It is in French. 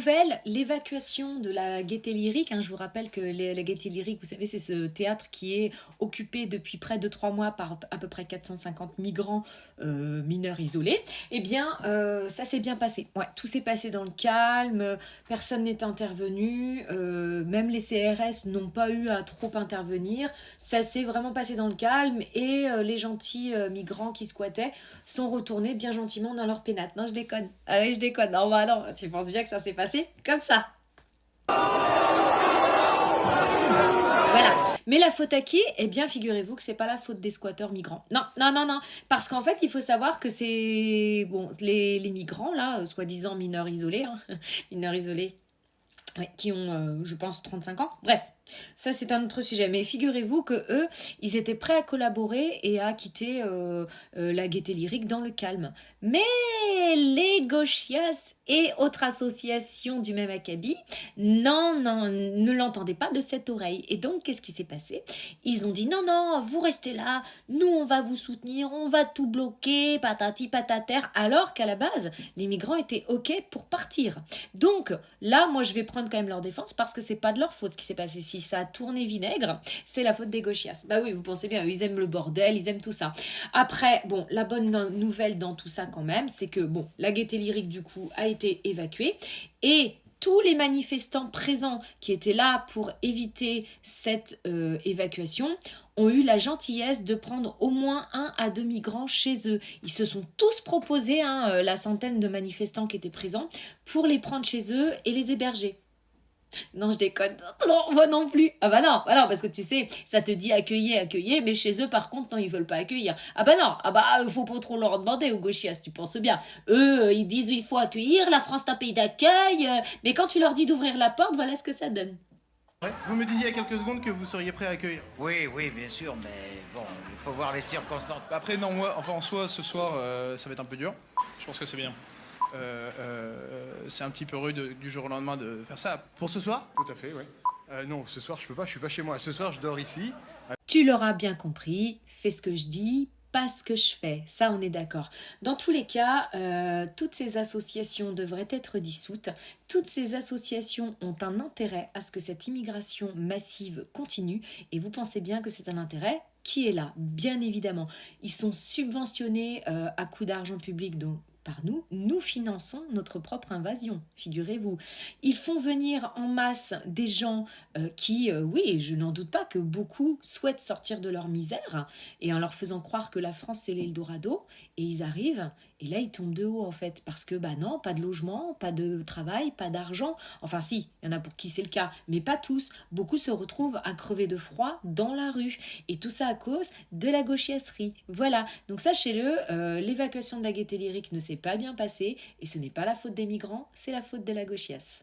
nouvelle, l'évacuation de la Gaîté Lyrique, hein, je vous rappelle que la Gaîté Lyrique, vous savez, c'est ce théâtre qui est occupé depuis près de 3 mois par à peu près 450 migrants mineurs isolés. Eh bien, ça s'est bien passé. Ouais, tout s'est passé dans le calme, personne n'est intervenu, même les CRS n'ont pas eu à trop intervenir. Ça s'est vraiment passé dans le calme et les gentils migrants qui squattaient sont retournés bien gentiment dans leur pénate. Non, je déconne. Ah oui, je déconne. Non, bah non, tu penses bien que ça s'est passé comme ça. Voilà. Mais la faute à qui? Eh bien, figurez-vous que c'est pas la faute des squatteurs migrants. Non, non, non, non. Parce qu'en fait, il faut savoir que c'est bon, les migrants là, soi-disant mineurs isolés, hein, mineurs isolés, ouais, qui ont, je pense, 35 ans. Bref, ça c'est un autre sujet. Mais figurez-vous que eux, ils étaient prêts à collaborer et à quitter la Gaîté Lyrique dans le calme. Mais les gauchias et autres associations du même acabit, non, non, ne l'entendaient pas de cette oreille. Et donc, qu'est-ce qui s'est passé? Ils ont dit non, non, vous restez là, nous on va vous soutenir, on va tout bloquer, patati patater, alors qu'à la base, les migrants étaient OK pour partir. Donc, là, moi, je vais prendre quand même leur défense parce que c'est pas de leur faute ce qui s'est passé. Si ça a tourné vinaigre, c'est la faute des gauchias. Bah oui, vous pensez bien, ils aiment le bordel, ils aiment tout ça. Après, bon, la bonne nouvelle dans tout ça quand même, c'est que, bon, la Gaîté Lyrique, du coup, a été évacuée et tous les manifestants présents qui étaient là pour éviter cette évacuation ont eu la gentillesse de prendre au moins 1 à 2 migrants chez eux. Ils se sont tous proposés, hein, la centaine de manifestants qui étaient présents, pour les prendre chez eux et les héberger. Non, je déconne. Non, moi non plus. Bah non, parce que tu sais, ça te dit accueillir, accueillir, mais chez eux, par contre, non, ils veulent pas accueillir. Ah bah non, faut pas trop leur demander aux gauchias, tu penses bien. Eux, ils disent il faut accueillir, la France est un pays d'accueil, mais quand tu leur dis d'ouvrir la porte, voilà ce que ça donne. Ouais. Vous me disiez il y a quelques secondes que vous seriez prêt à accueillir. Oui, oui, bien sûr, mais bon, il faut voir les circonstances. Après, non, moi, enfin en soi, ce soir, ça va être un peu dur. Je pense que c'est bien. C'est un petit peu rude du jour au lendemain de faire ça. Pour ce soir? Tout à fait, oui. Non, ce soir, je peux pas, je suis pas chez moi. Ce soir, je dors ici. Tu l'auras bien compris, fais ce que je dis, pas ce que je fais. Ça, on est d'accord. Dans tous les cas, toutes ces associations devraient être dissoutes. Toutes ces associations ont un intérêt à ce que cette immigration massive continue. Et vous pensez bien que c'est un intérêt qui est là, bien évidemment. Ils sont subventionnés à coups d'argent public, donc par nous, nous finançons notre propre invasion, figurez-vous. Ils font venir en masse des gens qui, oui, je n'en doute pas que beaucoup souhaitent sortir de leur misère et en leur faisant croire que la France c'est l'Eldorado et ils arrivent et là ils tombent de haut en fait parce que bah non, pas de logement, pas de travail, pas d'argent. Enfin si, il y en a pour qui c'est le cas, mais pas tous. Beaucoup se retrouvent à crever de froid dans la rue et tout ça à cause de la gauchiasserie. Voilà, donc sachez-le, l'évacuation de la Gaîté Lyrique ne s'est pas bien passée et ce n'est pas la faute des migrants, c'est la faute de la gauchiasse.